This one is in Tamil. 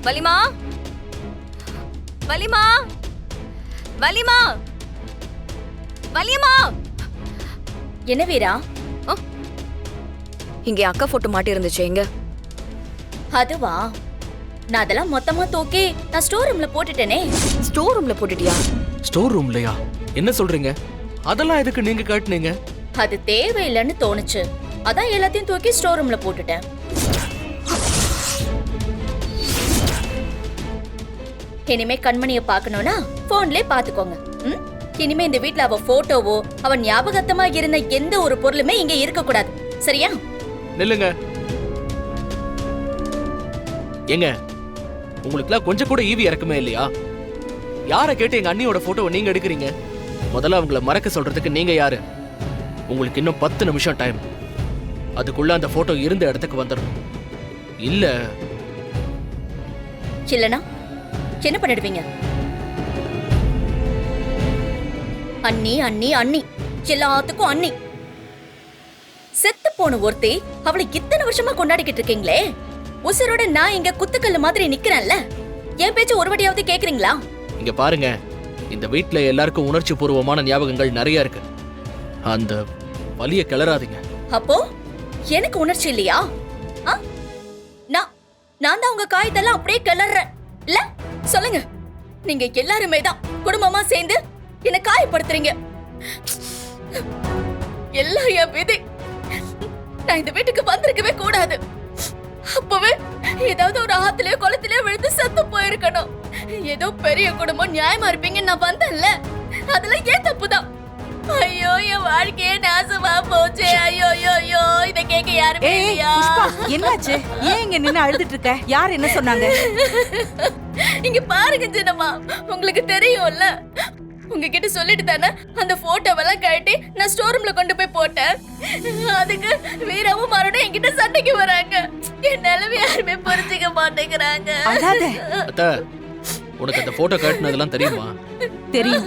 வலிமா, வலிமா, வலிமா, வலிமா. என்ன வீரா? இங்க அக்கா போட்டோ மாட்டி இருந்துச்சு எங்க? அதுவா, நான் அதெல்லாம் மொத்தமா தூக்கி நான் ஸ்டோர் ரூம்ல போட்டுட்டேனே. ஸ்டோர் ரூம்ல போட்டுட்டியா? ஸ்டோர் ரூம்லயா? என்ன சொல்றீங்க? அதெல்லாம் எதுக்கு நீங்க காட்டுனீங்க? அது தேவையில்லைன்னு தோணுச்சு, அதான் எல்லாத்தையும் தூக்கி ஸ்டோர் ரூம்ல போட்டுட்டேன். இனிமே கண்மணிய பாக்கணும்னா போன்லயே பாத்துக்கோங்க. இனிமே இந்த வீட்ல அவ போட்டோவோ அவ ஞாபகத்தமா இருந்த எந்த ஒரு பொருளுமே இங்க இருக்க கூடாது, சரியா? நில்லுங்க. ஏங்க, உங்களுக்குலாம் கொஞ்சம் கூட ஈவி இறக்குமே இல்லையா? யாரை கேட்டு எங்க அண்ணியோட போட்டோவை நீங்க எடுக்கிறீங்க? முதல்ல அவங்கள மறக்க சொல்றதுக்கு நீங்க யாரு? உங்களுக்கு இன்னும் 10 நிமிஷம் டைம். அதுக்குள்ள அந்த போட்டோ இருந்த இடத்துக்கு வந்துடணும். இல்லனா என்ன பண்ணிடுவீங்க? அண்ணி அண்ணி அண்ணி, எல்லாத்துக்கும் அண்ணி. செத்து போன ஒருத்தி அவளை இத்தனை வருஷமா கொண்டாடிக்கிட்டு இருக்கீங்களே, உசுரோட நான் இங்க குத்துக்கல்லு மாதிரி நிக்கிறேன்ல, என் பேச்சு ஒரு வடியாவது கேக்குறீங்களா? இங்க பாருங்க, இந்த வீட்ல எல்லாருக்கும் உணர்ச்சி பூர்வமான ஞாபகங்கள் நிறைய இருக்கு. அந்த வலிய கிளறாதீங்க. அப்போ எனக்கு உணர்ச்சி இல்லையா? நான் தான் உங்க காயத்தெல்லாம் அப்படியே கிளறேன் இல்ல? சொல்லுங்க, நீங்க எல்லாருமே தான் குடும்பமா சேர்ந்து என்ன காயப்படுத்துறீங்க. எல்லாம் என் விதி. நான் இந்த வீட்டுக்கு வந்திருக்கவே கூடாது. அப்பவே ஏதாவது ஒரு ஆத்துலயோ குளத்திலயோ விழுந்து செத்து போயிருக்கணும். ஏதோ பெரிய குடும்பம் நியாயமா இருப்பீங்கன்னு நான் வந்தேன்ல, அதெல்லாம் ஏன் தப்புதான். ஐயோ, என் வாழ்க்கையே நாசமா போச்சு. ஐயோ ஐயோ, இத கேட்க யாருமே இல்லையா? என்னாச்சு? ஏன் இங்க நின்னு அழுதுட்டு இருக்க? யார் என்ன சொன்னாங்க? இங்க பாருங்க சின்னம்மா, உங்களுக்கு தெரியும்ல, உங்ககிட்ட சொல்லிட்டு தானே அந்த போட்டோவெல்லாம் கழட்டி நான் ஸ்டோர் ரூம்ல கொண்டு போய் போட்டேன். அதுக்கு வீராவும் மறுபடியும் என்கிட்ட சண்டைக்கு வராங்க. என் நிலைமை யாருமே புரிஞ்சுக்க மாட்டேங்கிறாங்க. உனக்கு அந்த போட்டோ காட்டுனதெல்லாம் தெரியுமா? தெரியும்.